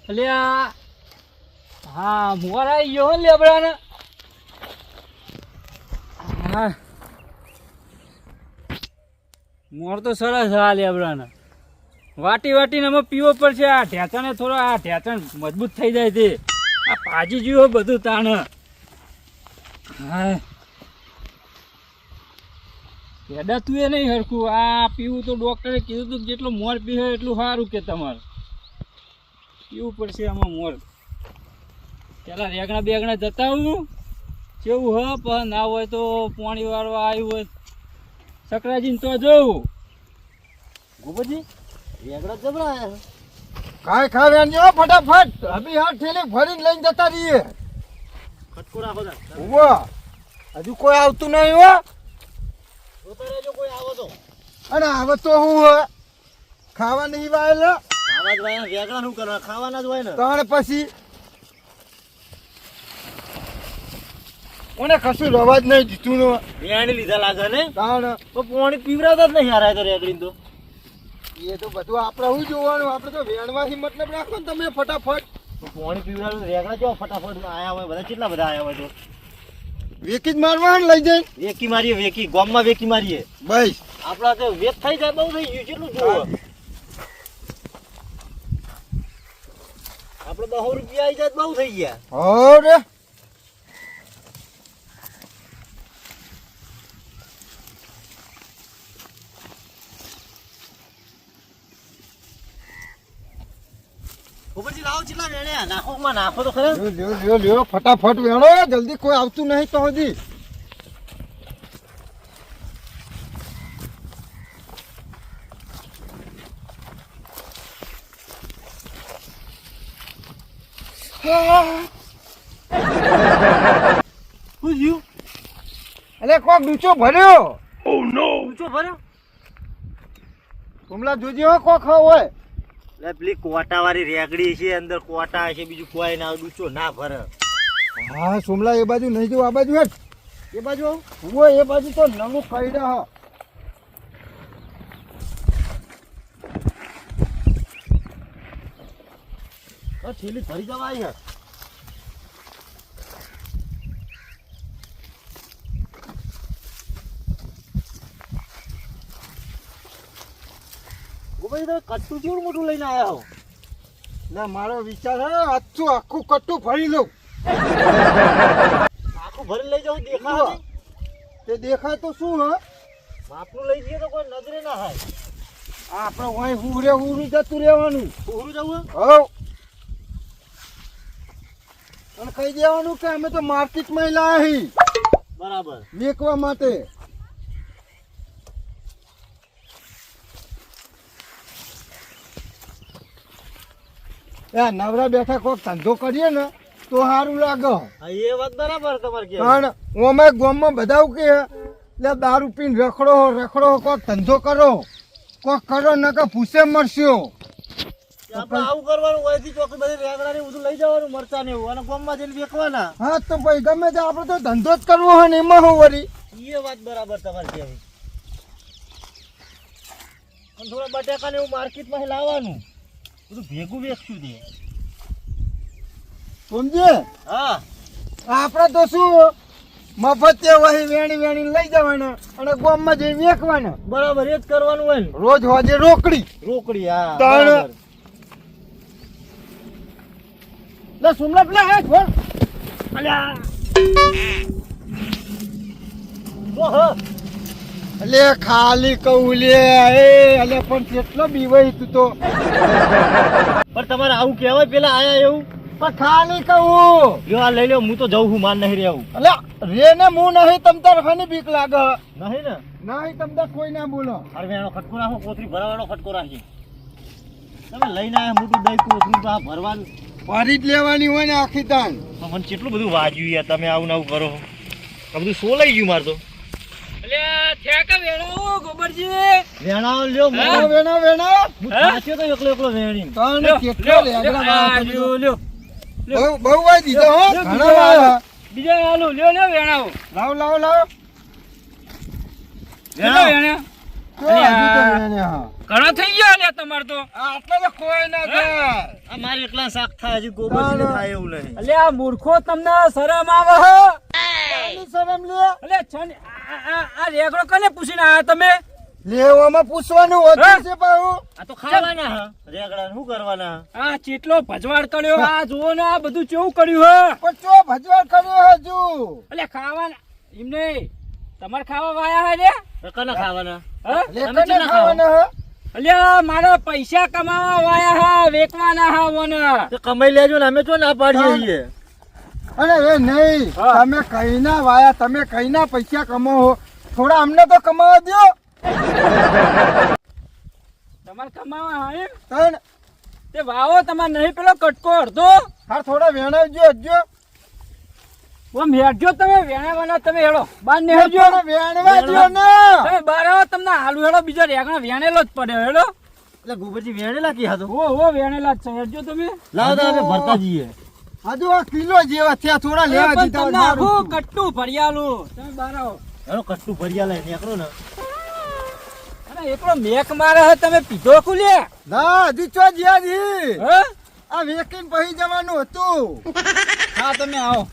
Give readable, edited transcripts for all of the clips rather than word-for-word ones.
અલ્યા હા મોર આવી ગયો લેબડાને. હા મોર તો સરસ હા લેબડાને વાટી વાટીને અમે પીવો પડશે. આ ઢેચણે થોડો આ ઢેચણ મજબૂત થઈ જાય તે આ ભાજી જીવો બધું તાણ. હા પેડા તું એ નહીં હરખું આ પીવું તો ડૉક્ટરે કીધું હતું જેટલું મોર પીવે એટલું સારું કે તમારે પીવું પડશે આમાં મોર. પેલા રેગણા બેગણા જતા હું કેવું હ પણ ના હોય તો પાણી વાળવા આવ્યું હોય સકરાજીને તો જવું. ગોબરજી રેગડા જબરા કાંઈ ખાવ્યા નહીં ફટાફટ અભી હાથ ઠેલી ભરીને લઈને જતા રહીએ. ખટકો રાખો ઉવા હજુ કોઈ આવતું નહીં હો. કોઈ આવો તો અને હવે તો હું ખાવા નહીં વાયેલા ખાવા જ હોય રેગડા શું કરવા ખાવાના જ હોય ને. તાણ પછી મને કશું રવા જ નહીં દીધું ને. વેણી લીધા લાગે ને તાણ તો પાણી પીવડાવતા જ નહીં હારાય તો રેગડીને તો. એ તો બધું આપણે શું જોવાનું, આપણે તો વેણવાથી મતલબ રાખો ને તમે ફટાફટ. પાણી પીવડાવતું રેગડા કેવા ફટાફટ આયા હોય બધા કેટલા બધા આયા હોય તો વેકી જ મારવા ને લઈ જાય. વેકી મારીએ વેકી ગામમાં વેકી મારીએ બસ આપડા તો વેક થઈ જાય બહુ થઈ ગયું કેટલું જોવો આપડે 100 રૂપિયા આવી જાય બહુ થઈ ગયા. હો રે ઉપરથી લાવો કેટલા વેણ્યા નાખો માં નાખો તો ખરા. લ્યો લ્યો લ્યો ફટાફટ વેણો જલ્દી કોઈ આવતું નહીં તો હજી. શું થયું? અલે કોક ડૂચો ભર્યો. ઊંચો ભર્યો હુમલા જોજે હો કોક હોય. લે પેલી કોટા વાળી રેગડી છે અંદર કોટા છે બીજું કોઈ ના ડૂચો ના ભરે. હા સોમલા એ બાજુ નહીં જો આ બાજુ હેઠ એ બાજુ હોય એ બાજુ તો નવું કઈડા હા થેલી ભરી જવા આવી હે. ગોપાઈ તમે કટ્ટું કેવું મોટું લઈને આવ્યા હો. ના મારો વિચાર હે આખું આખું કટ્ટું ભરી લઉં. આખું ભરી લઈ જાઉં દેખાય નહીં? તે દેખાય તો શું હે માપનું લઈ જઈએ તો કોઈ નજરે ના થાય. આપણે હોય હુરે હુરું જતું રહેવાનું. ઉરું જવું હવ અને કહી દેવાનું કે અમે તો માર્કેટમાં લાયા હી બરાબર. વેચવા માટે. નવરા બેઠા કોઈક ધંધો કરીએ ને તો સારું લાગે. હા એ વાત બરાબર તમારે કે કારણ અમે ગામમાં બધા કે એટલે દારૂ પીને રખડો કોઈક ધંધો કરો કોઈક કરો ન કે ભૂસે મરશો. આપણે આવું કરવાનું હોય થી ચોકી બધી રેગડા ને બધું લઈ જવાનું મરચા ને એવું અને ગામમાં જઈને વેચવાના. હા તો ભાઈ ગમે તે આપણે તો ધંધો જ કરવો હોય ને એમાં હું વળી. એ વાત બરાબર તમારે કહેવી. અને થોડા બટાકા ને એવું માર્કેટમાં લાવવાનું બધું ભેગું વેચશું તે. સમજે હા આપણે તો શું મફત વહી વેણી લઈ જવાના અને ગામમાં જઈને વેચવાના. બરાબર એ જ કરવાનું હોય ને. રોજ હોજે રોકડી રોકડી હા તાણ. બરાબર. લે સુમલા પેલા હે છોડ. અલ્યા ઓહો અલે ખાલી કહું લે અલે પણ કેટલો બીવાય તું તો. પણ તમારે આવું કહેવાય પેલા આયા એવું. પણ ખાલી કહું લ્યો આ લઈ લ્યો હું તો જઉં છું માન નહીં રહેવું. અલે રે ને હું નહીં તમ તાર ખાની બીક લાગે. નહીં ને નહીં તમ તાર કોઈ ના બોલો. અરે વેણો ખટકો રાખો કોથરી ભરાવાનો ખટકો રાખી. તમે લઈને આયા મોટું દઈ કોથરું તો આ ભરવાનું ભરી જ લેવાની હોય ને આખી તાન. પણ મને કેટલું બધું વાજ્યું યાર તમે આવું નાવું કરો. આ બધું સો લઈ ગયું મારે તો. અલ્યા ઠેકા વેણો ગોબરજી વેણાઓ લ્યો વેણા હું થાચ્યો તો એકલો વેણી. તાન કેટલો રેગડા વાળા લ્યો લ્યો બહુ વાય દીધો હો ઘણા વાળા. બીજા આલુ લ્યો વેણાઓ લાવ વેણા તો હજુ તો વેણે હા. ઘણા થઈ ગયા લે તમાર તો. આટલા તો કોઈ ના થાય. અમારે એકલા શાક થાય હજી ગોબરજીને થાય એવું નહીં. અલે આ મૂર્ખો તમને શરમ આવે હે? આની શરમ લે અલે છન આ રેગડો કને પૂછીને આયા તમે? લેવામાં પૂછવાનું હોતું છે પાછું. આ તો ખાવાના હા રેગડા શું કરવાના? આ ચેટલો ભજવાડ કર્યો, આ જુઓ ને આ બધું કેવું કર્યું હે. પણ ચો ભજવાડ કર્યો હજુ. અલે ખાવાના એમને તમારે ખાવા વાયા હે રે? કને ખાવાના? હા? લેકને ખાવાના હે? અલ્યા મારા પૈસા કમાવા વાયા હા, વેકવાના હા મને. તો કમાઈ લેજો ને અમે તો ના પાડીએ છીએ. અરે એ નહીં, હા. તમે કઈ ના વાયા, તમે કઈ ના પૈસા કમાવો, થોડા અમને તો કમાવા દો. તમારે કમાવા હા એમ? તણ તે વાવો તમારે નહીં પેલો કટકો અડધો. હા થોડા વેણાવજો હજો. ઓમ હેડજો તમે વેણાવાના, તમે હેડો બાર ને હેડજો. થોડા વેણવા દ્યો ને. તમે બાર આવો તમને હાલું હેડો, બીજો રેગણો વેણેલો જ પડ્યો હેડો. એટલે ગોબરજી વેણેલા કે હતો? ઓ વેણેલા જ છે, હેડજો તમે. લાવ તો અમે ભરતા જઈએ. હજુ આ કિલો જેવા થયા, થોડા લેવા પણ દીધા તમને હોય આખું મારું. કટ્ટું ભરિયાલું. તમે બાર આવો. હેલો કટ્ટું ભરિયા લઈને નીકળો ને. અને એકલો મેક મારે હે, તમે પીધો કુલે? ના હજુ ચો જ્યાં જી. હે? આ વેકીન પહી જવાનું હતું. હા તમે આવો.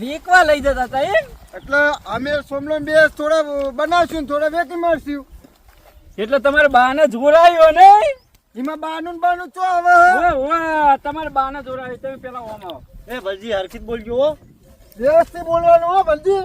વેકવા લઈ જતા હતા એમ? એટલે અમે સોમલો બે થોડા બનાવશું ને થોડા વેકી મારશું. એટલે તમારે બાને જોરાયો ને? એમાં બાનું ને બાનું ચો આવે હે? ઓય તમારે બાને જોરાયો, તમે પેલા ઓમ આવો. એ ભલજી હરખીત બોલજો હો. વ્યવસ્થિત બોલવાનું હો બલજી.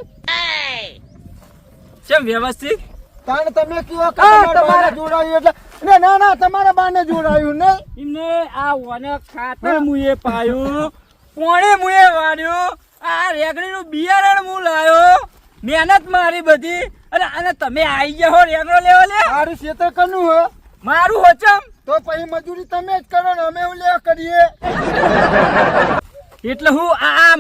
કેમ વ્યવસ્થિત? કારણ તમે કયો કે હા, તમારા બાને તમારે- જોડાયું એટલે ના ના તમારા બાને જોડાયું નહીં. એમને આ વને ખાતર મુએ પાયું, પોણે મુએ વાળ્યું, આ રેગડીનું બિયારણ હું લાયો, મહેનત મારી બધી, અને તમે આઈ ગયા હો રેગડો લેવા લે? મારું ખેતર કનું હે મારું હોચમ. તો પછી મજૂરી તમે જ કરો ને અમે એવું લેવા કરીએ. એટલે હું આ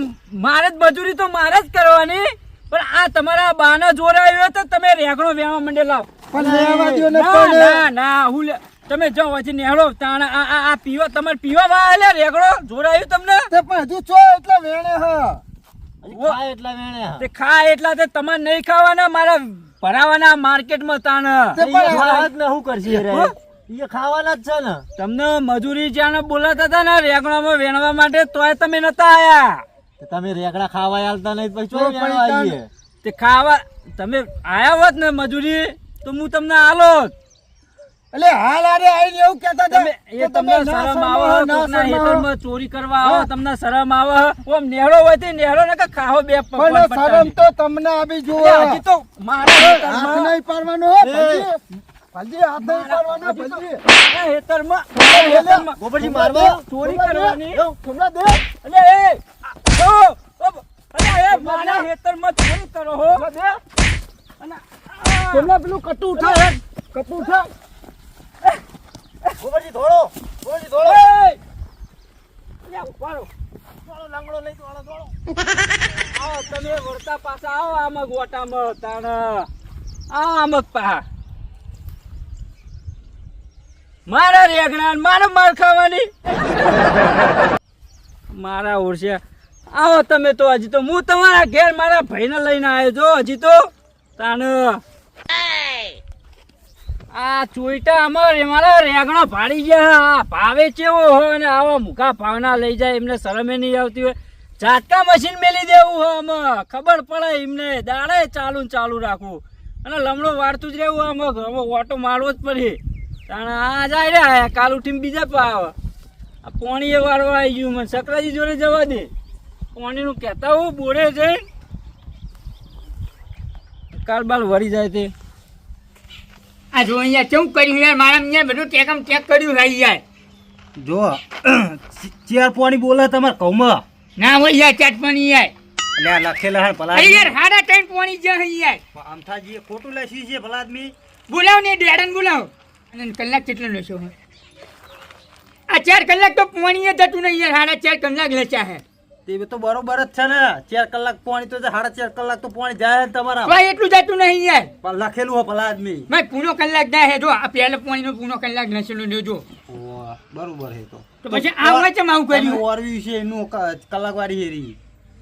મારે જ મજૂરી તો મારે જ કરવાની, પણ આ તમારા બાના જોરાયો તો તમે રેગડો વેવા માંડે લાવ. પણ લેવા દ્યો ને ના પણ. ના ના હું તમે જાઓ હજી નેહળો તાણ આ પીવા તમારે પીવા વાળા રેગડો જોરાયું તમને? તે પણ હજુ છો એટલે વેણે હા. હજી ખાય એટલા વેણે હા. તે ખા એટલા તે તમારે નહીં ખાવાના, મારા ભરાવાના માર્કેટમાં તાણ. તે પણ ખાવા જ ને શું કરશે રે? હો? એ ખાવાના જ છે ને. તમને મજૂરી જ્યાં બોલાતા હતા ને રેગડામાં વેણવા માટે, તોય તમે નતા આયા. તો તમે રેગડા ખાવા આલતા નહીં પછી તો ચોય પછી વેણવા તાન- આવીએ. તે ખાવા તમે આયા હોત ને મજૂરી તો હું તમને આલોત. એટલે હાલ આરે આઈને એવું કહેતા હતા તમે કે એ તમને ના શરમ શરમાવો, આવે, ના કોકના શરમાવો. હેતરમાં ચોરી કરવા આવો, હા. તમને શરમ આવે? ઓમ નેહળો હોય તે નેહળો ને કે ખાઓ બે પણ પકવાન શરમ પટાવી. તો તમને આવી જુઓ. અરે હજી તો મારા હાથ હેતરમાં- નહીં પાડવાનો હો ભલજી. ભલજી હાથ નહીં પાડવાનો હજી તો ભલજી. મારા હેતરમાં ગોબરજી મારવા? ચોરી કરવાની. થોડા દે. અલે એ જો અલે એ મારા હેતરમાં ચોરી કરો હો. અને તેમના પેલું કટુ ઉઠા કટુ ઉઠા. ગોબરજી ધોળો. ગોબરજી ધોળો. એ અલે ઉપાડો. ધોળો લાંગડો લઈ ધોળો ધોળો. આવો તમે વળતા પાછા આવો આમક વટામાં તાણ. આમક પા મારા રેગણા ને મારે માર ખાવાની. મારા ઓરસે આવો તમે તો. હજી તો હું તમારા ઘેર મારા ભાઈને લઈને આવ્યો છો હજી તો તાણ. આ ચોઈટા અમારે મારા રેગણો ભાડી ગયા. આ ભાવે ચેવો હોય ને આવા મુખા ભાવના લઈ જાય, એમને શરમે નહીં આવતી હોય. ઝાટકા મશીન મેલી દેવું હોય આમાં, ખબર પડે એમને. દાડે ચાલુ ને ચાલુ રાખવું અને લમણો વાળતું જ રહેવું આમાં. ઓટો મારવો જ પડે. તાણ આ જાય રહ્યા કાલ ઉઠીને બીજા પાવ. આ પોણીએ વાળવા આવી ગયું. મને સકરાજી જોડે જવા દે. પોણીનું કહેતા હું બોરે જઈ કાલ બાલ વળી જાય તે. આ જો અહીંયા કેવું કર્યું યાર, મારા અહીંયા બધું ટેકમ ટેક કર્યું રહી યાર. જો ચેર પાણી બોલે તમારે કૌમાં. ના હોય યાર ચાટપાણી યાર. એટલે આ લખેલા હે ભલા અરે યાર હાડા ટાઈમ પાણી જ્યાં હે યાર. આમથાજી ખોટું લખ્યું છે ભલા આદમી. બોલાવ ને ડેડન બોલાવ. અને કલાક કેટલો લેશો હવે? આ 4 કલાક તો પાણી જતું નહીં યાર, હાડા 4 કલાક લેચા હે. તે તો બરોબર જ છે ને. 4 કલાક પાણી તો 4.5 કલાક તો પાણી જાય જ તમારા. ભાઈ એટલું જતું નહીં યાર. પણ લખેલું હો ભલા આદમી. ભાઈ પૂરો કલાક જાય હે. જો આ પહેલા પાણીનો પૂરો કલાક લેશેલો લેજો. ઓવા, બરોબર હે તો. તો પછી આ હોય છે આવું તમે કર્યું. ઓરવી છે એનું કલાક વાળી હેરી.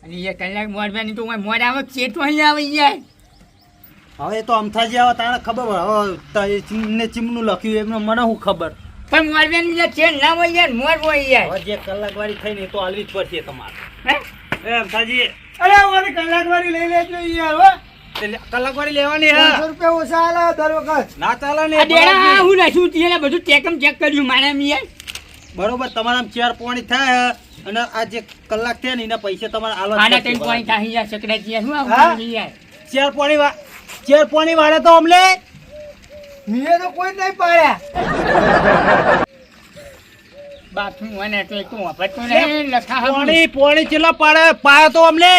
અને યાર કલાક મોડવાની તો મોડ આવે છે તો અહીં આવે યાર. હવે એ તો અમથાજી આવે તાણે ખબર પડે. હવે ચીમને ચીમનું લખ્યું એમને મને શું ખબર. પણ મોરબિયાની જે ચેન ના હોય યાર મોર હોય યાર હવે જે કલાકવાળી થઈ ને એ તો હાલવી જ પડશે તમારે હે? એમ થાજી અરે મારી કલાકવાળી લઈ લેજો યાર હો કલાકવાળી લેવાની હે 500 રૂપિયા ઓછા આલે દર વખત ના ચાલે ને આ ડેડા હું લશું તેને બધું ચેકમ ચેક કર્યું મારા યાર બરોબર તમારા ચેર પોણી થાય હે, અને આ જે કલાક થયા ને એના પૈસા તમારે આલવા જ આના પડશે ત્રણ પોઈન્ટ આહી યાર સકડાજી યાર હું હા? આવું યાર ચેર પોણી વાળા તો અમલે નીએ તો કોઈ નહીં પાડ્યા બાથરૂમ હોય ને તો એક તો વાપરતો નહીં લખા પોણી પોણી ચેલા પાડે તો અમલે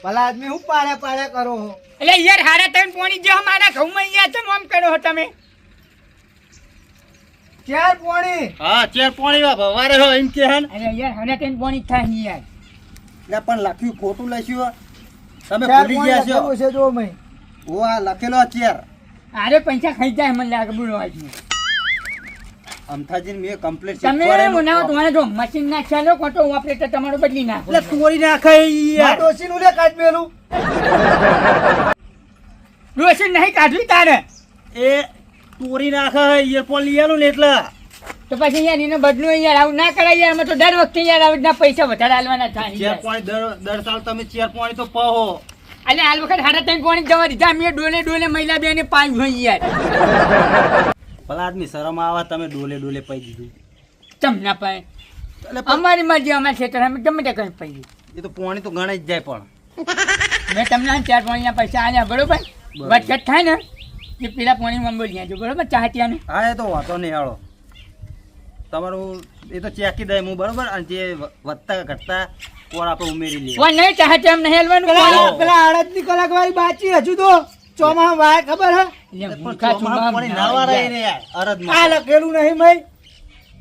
ભલા આદમી હું પાડ્યા કરો હો એટલે યાર હારા ત્રણ પોણી જો મારા ઘઉંમાં યાર તમે આમ કરો છો તમે ચાર પોણી હા ચેર પોણી વારે હો એમ કે હન અરે યાર હારા ત્રણ પોણી થાય યાર લે પણ લખ્યું ખોટું લખ્યું તમે ચાર ભૂલી પોણી ગયા છો લખેલું છે જો મેં ઓ આ લખેલો ચેર અરે પૈસા ખાઈ જાય મને લાગે બોલો આજ અમથાજી મેં કમ્પ્લીટ તમે બનાવો તમારે જો મશીન ના ચાલો કોટો ઓપરેટર તમારો બદલી નાખો એટલે તોડી નાખે યાર ડોસીનું લે કાઢ મેલું રોશન નહીં કાઢવી તારે એ તોડી નાખે ઇયરફોન લઈ આલું ને એટલે તો પછી યાર એનો બદલો યાર આવું ના કરાય યાર અમે તો દર વખતે યાર આવી રીતના પૈસા વધારે આલવાના થાય ચેર યાર. પોણી દર સાલ તમે ચેર પોણી તો પહો અને આ વખત હાડા ત્રણ પોણી જવા દીધા અમે ડોલે મહિલા બેને પાંચ હોય યાર ભલા આદમી શરમ આવે તમે ડોલે પೈ દીધું ચમ ના પાય એટલે અમારી મરજી અમારા ક્ષેત્ર અમે ગમે તે કઈ પૈ એ તો પોણી તો ગણાઈ જ જાય પણ મેં તમને આ ચાર પોણીના પૈસા આલ્યા બરોબર વધઘટ થાય ને એ પેલા પોણી મંબો લ્યા બરોબર ચાહતિયાને હા એ તો વાંધો નહીં હાલો તમારું એ તો ચેકી દે હું બરોબર અને જે વધતા ઘટતા કોણ આપણે ઉમેરી લઈએ કોઈ નહીં ચાહતિયા નહીં હેલવાનું પેલા અડદની કલાકવાળી બાચી હજુ તો ચોમા વાય ખબર હે એટલે પણ ભૂખા ચોમાહામાં ચૂમા પોણી નાવા રહી ને યાર આ અરદમાં લખેલું નહીં ભાઈ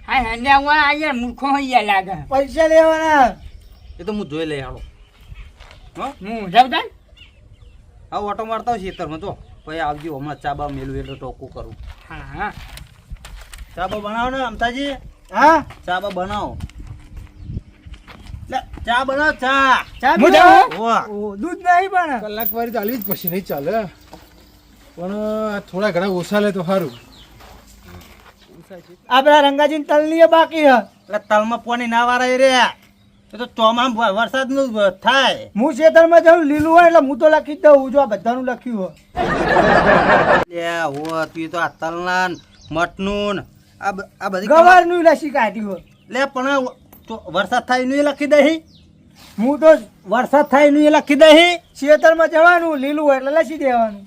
હા હંડે હું આ યાર મૂર્ખો હોય યાર લાગે પૈસા લેવાના એ તો હું જોઈ લઈ હાલો હા હું જવદાન હા ઓટો મારતા હોય ખેતરમાં તો પછી આવજો હમણાં ચાબા મેલું એટલે ટોકું કરું હા હા ચાબા બનાવો ને અમતાજી હા ચાબા બનાવો લે ચા બનાવો ચા ચા હું પીવો? જાઉં? વાહ ઓ, દૂધ નહીં પણ કલાકવાળી તો હાલવી જ પછી નહીં ચાલે પણ આ થોડા ઘણા ઓછા લે તો સારું આપડા રંગાજી તલની બાકી હે એટલે તલમાં પોણી ના વાળા રે એ તો ચોમામાં વરસાદ નું થાય હું ખેતરમાં જાઉં લીલું હોય એટલે હું તો લખી જ દઉં જો આ બધાનું લખ્યું હોય લે હો તું તો આ તલના મટનું આ બધી ગવારનું લસી કાઢ્યું હોય લે પણ તો વરસાદ થાય એનું એ લખી દઈ હું તો વરસાદ થાય એનું એ લખી દઈ ખેતરમાં જવાનું લીલું હોય એટલે લસી દેવાનું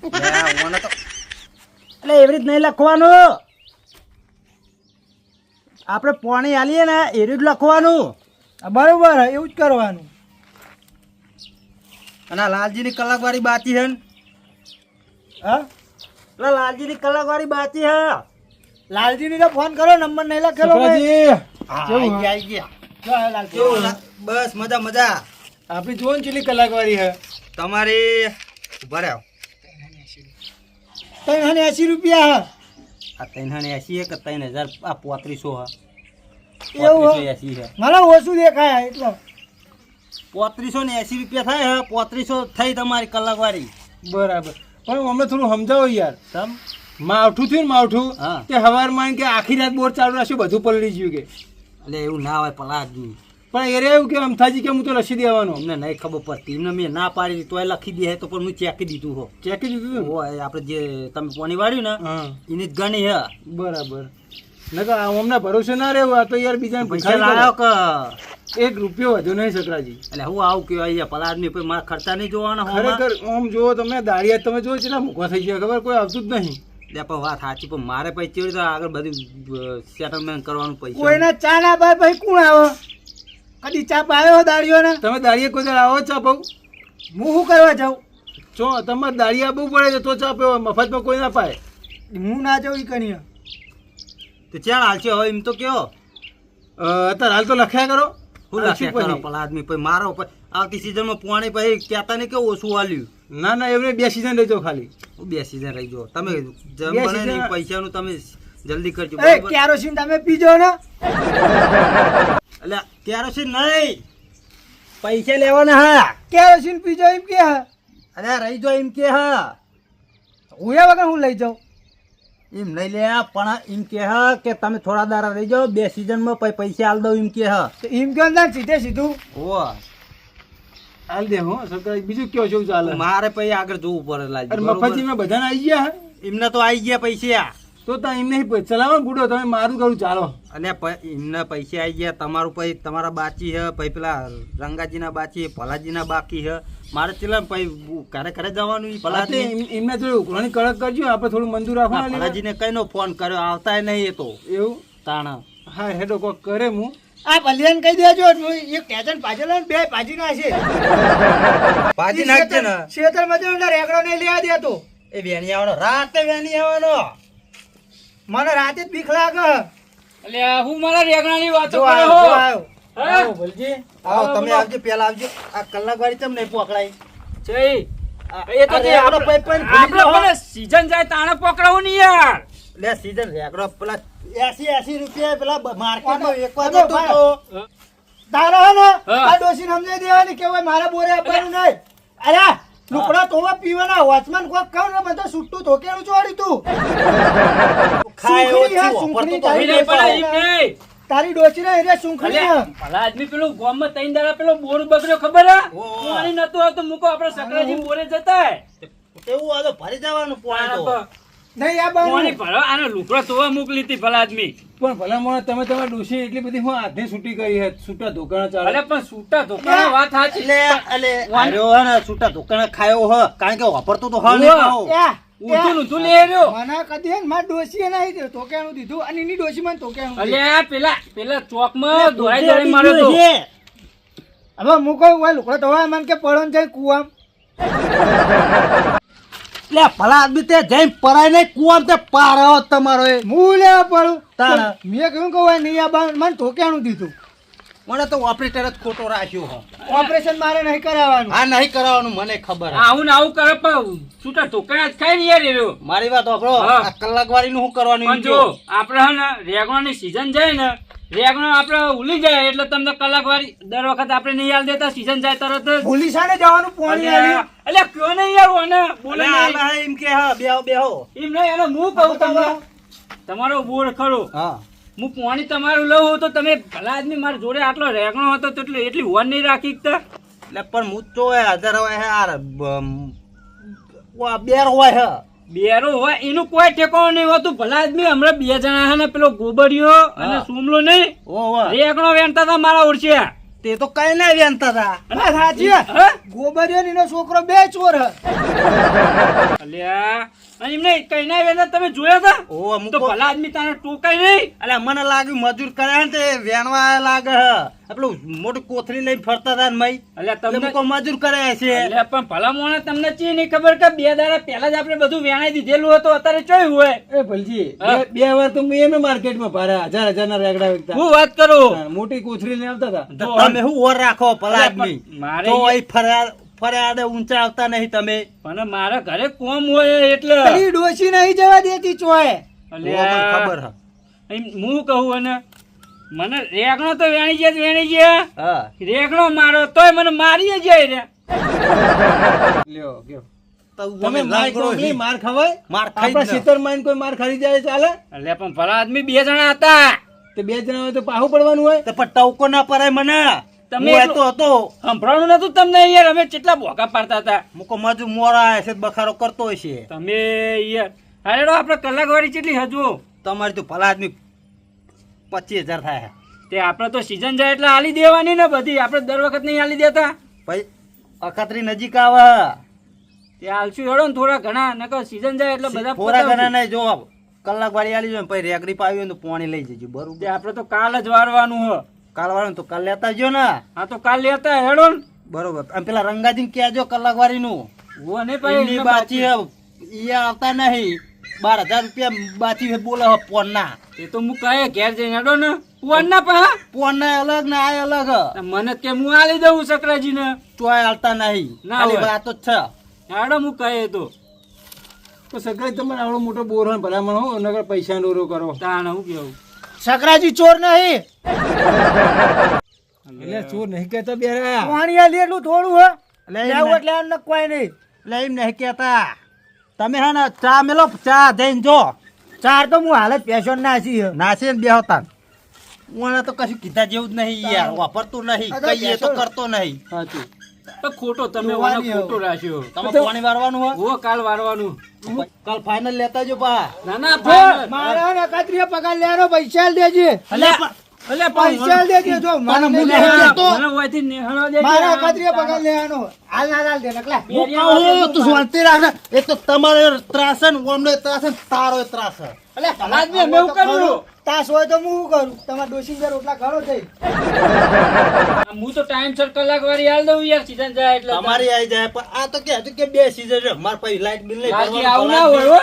એટલે એવી રીત નહીં લખવાનું આપણે પોણી આલીએ ને એ રીત લખવાનું આ બરોબર હે, એવું જ કરવાનું અને આ લાલજીની કલાકવાળી બાકી છે ને હા એટલે લાલજીની કલાકવાળી બાકી હે લાલજીની તો ફોન કરો નંબર નહીં લખેલો ભાઈ. છોકરાજી હા, કેવું આઈ ગયા જો આ લાલજી. કેવું લા- બસ મજા મજા આપણી જોન કેટલી કલાકવાળી હે તમારી ઉભા રહ્યો 380 રૂપિયા આ 380 કે 3000 આ 3500 હે એવું હે? 3580 હે મને ઓછું દેખાય એટલે 3580 રૂપિયા થાય હે 3500 થઈ તમારી કલાકવાળી બરાબર પણ અમને થોડું સમજાવો યાર સમ માવઠું થયું ને માવઠું હા. તે હવારમાં કે આખી રાત બોર ચાલુ રાખ્યું બધું પલળી ગયું કે એટલે એવું ના હોય પલાજી પણ એ એવું કે અમથાજી કે હું તો લસી દેવાનો અમને નહીં ખબર પડતી એમને મેં ના પાડી દીધી તોય લખી દે તો પણ હું ચેકી દીધું હો ચેકી દીધું ને? હોય આપણે જે તમે પોણી વાળ્યું ને હા એની જ ગણી હે બરાબર નકર અમને ભરોસે ના રહેવું આ તો યાર બીજા પૈસા લાવ્યો કે 1 રૂપિયો વધુ નહીં સકરાજી એટલે હું આવું કે અહીંયા પલા આદમી પછી મારા ખર્ચા નહીં જોવાના હો ખરેખર આમ જુઓ તમે દાળિયા તમે જુઓ કેટલા મૂકવા થઈ ગયા ખબર કોઈ આવતું જ નહીં એટલે પણ વાત સાચી પણ મારે પછી કેવી રીતે આગળ બધું સેટલમેન્ટ કરવાનું પૈસા કોઈને ચા ના પાય પછી કોણ આવે કદી ચા પાયો દાડીઓ ને તમે દાળિયા કોઈ દાડે આવો ચા પાઉં હું શું કરવા જાઉં જો તમારે દાળિયા આપવું પડે છે તો ચા પીવો મફતમાં કોઈ ના પાય હું ના જાઉં ઈ કણીએ તો ચાલ હાલશે હવે એમ તો કયો અત્યારે હાલ તો લખ્યા કરો હું હાલશું લખ્યા કરો પછી. પલા આદમી પછી મારો પછી આવતી સિઝનમાં પોણી પછી કહેતા નહીં કે ઓછું વાલ્યું ના ના એમને 2 સીઝન લેજો ખાલી હું 2 સીઝન રહી જાઓ તમે જેમ બે બને ને season- પૈસાનું તમે જલ્દી કરજો એ બરાબર? કેરોસીન તમે પીજો ને એટલે કેરોસીન નહીં પૈસા લેવાના હા કેરોસીન પીજો એમ કે હે અરે રહી જો એમ કે હા હું એ વગર હું લઈ જાઉં એમ લઈ લે પણ એમ કે તમે થોડા દાડા રહી જાઓ 2 સિઝનમાં પછી પૈસા આલ દઉં એમ કે તો એમ કહો ને સીધે સીધું ઓ હાલ દે હો સરકાર બીજું કયો શું ચાલે મારે પછી આગળ જોવું પડે લાજી અરે મફતજીમાં બધાને આવી ગયા એમને તો આવી ગયા પૈસા તો એમને ચલાવો બુડો તમે મારું કરું ચાલો અને એમને પૈસા આવી ગયા તમારું પછી તમારા બાચી છે પછી પેલા રંગાજીના બાચી છે ભલાજીના બાકી છે મારે ચેલા પછી ઘરે ઘરે જવાનું ઈ ભલાજી એમને થોડી ઉઘરાણી કડક કરજો આપણે થોડું મંજૂર રાખો ને ભલાજીને કઈનો ફોન કર્યો આવતા નહીં એ તો એવું તાણ હા હેડો કોક કરે હું આ ભલિયાને કહી દેજો એક ટેશન પાછળ ને બે ભાજી ના છે ભાજી નાખજે ને શેતર મજૂર રેગડો નહીં લેવા દેતો એ વેણી આવવાનો રાતે વેણી આવવાનો મને રાતે જ બીક લાગે એટલે હું મારા રેગણાની વાતો જો કરો આવ્યો, હો. જો આવ્યો. હા? આવો ભલજી આવો તમે આવજો પેલા આવજો આ કલાક વાળી ચમ નહીં પકડાય જય. એ તો અરે તે આપણો આપણે પૈપ પણ ભૂલી ગયો. પણ સીઝન જાય તાણે પકડાવું નહીં યાર. લે સીઝન રેગડો પેલા 80 રૂપિયા પેલા માર્કેટમાં વેચવા તમે જતો તો તારો હે ને હા. આ ડોશીને સમજાઈ દેવાની કે ભાઈ મારા બોરે આપવાનું નહીં અરે લુકડા તોવા પીવાના વોચમેન કોક કહું ને બધું છૂટું ધોકેલું ચોડી તું ખાય એવો સુંખડી હે, છું, સુંખડી વાપરતો તો નહીં, તારી નહીં, પણ એમ ડોશી નહીં. તારી ડોશી ને રે સુંખડી અલ્યા, હે. ભલા આદમી પેલું ગામમાં ત્રણ દાડા પેલો બોર બગડ્યો ખબર હે? ઓ. પાણી નતું આવતું મૂકો આપણે સકરાજી બોરે જતા એવું આ તો ભરી જવાનું પાણી તો નહીં આ પાણી બાનું ભરો આનો લુકડો તોવા મોકલી હતી ભલા આદમી. પણ ભલા મોણા તમે તમારા ડોશી એટલી બધી હું હાથે છૂટી કરી હે છૂટા ધોકાણા ચાલે અલે પણ છૂટા ધોકાની વાત સાચી. એટલે આર્યો હે ને છૂટા દુકાને ખાયો હ કારણ કે વાપરતો તો હલ ઉવ્વ. નહીં ખાઓ. ઊંધું ઊંધું લઈ આવ્યો. મને કદી હે ને મારી ડોશીએ નહીં દીધું, તોકેણું દીધું અને એની ડોશી મને તોકેણું દીધું. અલ્યા પેલા ચોકમાં દોડાઈ દોડાઈ માર્યો તો. હવે હું કહું ભાઈ લુકડો ધોવા મને કે પડો ને જાય કુવામ લે ભલા આદમી તે જઈને પરાય નહીં કુવામ તે પાર આવો તમારો એ હું લેવા પડું તાણ. મેં કહ્યું કે ભાઈ નહીં આ બા મને તોકેણું દીધું મને તો ઓપરેટર જ ખોટો રાખ્યો હો ઓપરેશન મારે નહીં કરાવવાનું આ નહીં કરાવવાનું મને ખબર હે. આવું ને આવું કરે પણ છૂટા ધોકાના જ ખાય ને યાર એ રહ્યો. મારી વાત સાંભળો હા. આ કલાક વાળી નું શું કરવાનું પણ એમ જો કહો. આપણે હે ને રેગણાની સીઝન જાય ને રેગણો આપણે ઉલી જાય એટલે તમને કલાક વાળી દર વખત આપણે નહીં હાલ દેતા સીઝન જાય તરત જ. ભૂલી સાને જવાનું પાણી અલ્યા આલ્યું. અલ્યા કયો નહીં યાર ઓને બોલે અલે નહીં. આલા એમ કે હા બેહો બેહો એમ નહીં એને હું કહું તમને તમારો બોર ખરો હા હું પાણી તમારું લઉં તો તમે ભલા આદમી મારા જોડે આટલો રેગણો હતો તો એટલી વન નહીં રાખી શકતા. એટલે પણ હું તો એ હાજર હોય હે યાર બેર હોય હે બેરો હોય એનું કોઈ ઠેકાણું નહીં હોતું. ભલા આદમી હમણાં 2 જણા હે ને પેલો ગોબરિયો અને હા. સુમલો નહીં ઓ રેગણો વેણતા હતા મારા ઓળખ્યા. તે તો કઈ ના વેનતા હતા ના સાચી હે. હા? ગોબરિયો ને એનો છોકરો બે ચોર હે. અલ્યા અને એમને કઈ ના વેણતા તમે જોયા હતા ઓ અમુક તો ભલા આદમી તારે ટોકાય નહીં. અલે મને લાગ્યું મજૂર કરે ને તે વેણવા આયા લાગે હે પેલું મોટું કોથળી લઈને ફરતા હતા ને મય અલ્યા એટલે તમને મુકો મજૂર કરે છે અલ્યા પણ ભલા મોણા તમને ચી નહીં ખબર કે 2 દાડા પહેલા જ આપણે બધું વેણાઈ દીધેલું હતું અત્યારે ચોય હોય. એ ભલજી હા. બે વાર તો મેં એમ માર્કેટમાં ભાડા 1000 ના રેગડા વેચતા હું વાત કરું મોટી કોથળી લઈને આવતા હતા તો તમે શું ઓર રાખો ભલા આદમી મારે તો અહીં ફરિયાદ ઊંચા આવતા નહીં તમે પણ મારા ઘરે કોમ હોય એટલે તારી ડોશી નહીં જવા દેતી ચોય. ઓ, મને ખબર હે એમ હું કહું અને મને રેગણો તો વેણી ગયા હા રેગણો મારો તોય મને મારી જાય રે. લ્યો ગયો તો તમે અમે માર લાગડો કોકની હી. માર ખવાય માર ખાઈ આપણા જ ન. ખેતર માં કોઈ માર ખાઈ જાય ચાલે એટલે પણ ભલા આદમી 2 જણા હતા. તે 2 જણા હોય તો પાહુ પડવાનું હોય તો પણ ટવકો ના પરાય મને તમે હું એટલું- તો હતો સંભળાણું નતું તમને યાર અમે કેટલા ભોગા પાડતા હતા. મુકો મજૂર મોરા છે બખારો કરતો હોય છે તમે યાર હારેડો આપણે કલાક વાળી કેટલી હજુ તમારી તો ભલા આદમી 25,000 થાય તે આપણે તો સીઝન જાય એટલે હાલી દેવાની ને બધી આપણે દર વખત નહીં હાલી દેતા. ભાઈ અખતરી નજીક આવે તે હાલશું હેડો ને થોડા ઘણા નકર સીઝન જાય એટલે બધા થોડા પતાવશું. ઘણા નહીં જો કલાક વાળી આલી જો પછી રેગડી પાવી હોય તો પાણી લઈ જજો બરોબર તે આપણે તો કાલ જ વારવાનું હ. કાલ વાળું તો કાલ લેતા જો ને હા તો કાલ લેતા હેડો ને. બરોબર અને પેલા રંગાજીને કહેજો કલાક વાળી નું હું નહીં એમની બાચી હે ઈ આવતા નહીં 12,000 રૂપિયા બાચી હે બોલે હે પોન ના એ તો હું કહે ઘેર જઈને હેડો ને પુવાન ના પા પોન ના અલગ ને આ અલગ હે. મને કે હું આલી દઉં સકરાજી ને ચોય આવતા નહીં ના ખાલી હોય. વાતો જ છે હેડો હું કહે તો તો સગા તમારે આવડો મોટો બોર હોય ભલામણ હો નગર પૈસા ડોરો કરો તાણ હું કેવું સકરાજી ચોર નહીં. એટલે ચોર નહીં કહેતા બેરા પાણી આલી એટલું થોડું હે. એટલે એમ લેવું નહીં. એટલે આને કોઈ નહીં. એટલે એમ નહીં કહેતા તમે હે ને ચા મેલો ચા જઈને જો ચાર તો હું હાલત પેશન નાસી હે. નાસી ને બેહો તાન મને તો કશું કીધા જેવું જ નહીં યાર વાપરતું નહીં આ તો કહીએ તો બેસો. કરતો નહીં સાચું તો ખોટો તમે જોવાની મને ખોટો રાખ્યો તમે પાણી વારવાનું હોય ઓ કાલ વારવાનું કાલ ફાઇનલ લેતા જો પા ના ના ભાઈ, મારા નકાત્રીએ પગાર લેવાનો પૈસા દેજે. અલ્યા પૈસા દેજે જો મને મને નહીં નહીં લેવાનો. મને ઓયથી નેહાળવા દેજે. મારા નકાત્રીએ પગાર લેવાનો. હાલ ના હાલ દે નકલા. હું કહું તું શાંતિ રાખ એ તો તમારો ત્રાસ છે ને ઓમનો ત્રાસ છે ને તારો તાસ છે અલે આજ મેં એવું કર્યું. તાસ હોય તો હું શું કરું? તમારા ડોશી રોટલા ઘણો થઈ. હું તો ટાઈમસર કલાક વાળી હાલ દઉં યાર સીઝન જાય એટલે તમારી આવી જાય પણ આ તો કે હજુ કે બે સીઝન છે માર પછી લાઈટ બિલ નહીં બાકી ભરવાનું, આવું ના પગાર હોય હો.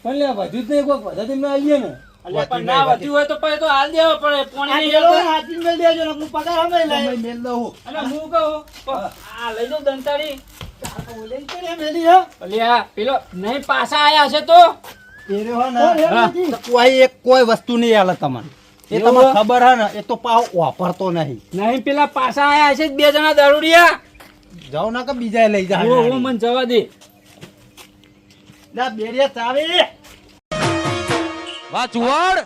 પણ લે વધુ જ નહીં કોક વધારે તમને આલીએ ને અલ્યા પણ ના વધ્યું હોય તો પછી તો હાલ દેવા પડે પાણી આ નહીં પેલો આવતા. હાથી મેલ દેજો ને હું પગાર અમે લઈ. તમે મેલ દઉં અલ્યા હું કહું પણ આ લઈ દઉં દંતાળી. ઓલેન કે રે મેલી હે. અલ્યા પેલો નહીં પાછા આયા હશે તો એર્યો હે ને, તો રે હા, નથી. તો કોઈ વસ્તુ નહીં આલે તમને એ એવું? તમને ખબર હે ને એ તો પાવ વાપરતો નહીં નહીં પેલા પાછા આયા હશે જ બે જણા દારૂડિયા. જાઓ ના કે બીજા લઈ જા ઓ મને જવા દે. બેરિયા ચાવી વાહ ચુવાડ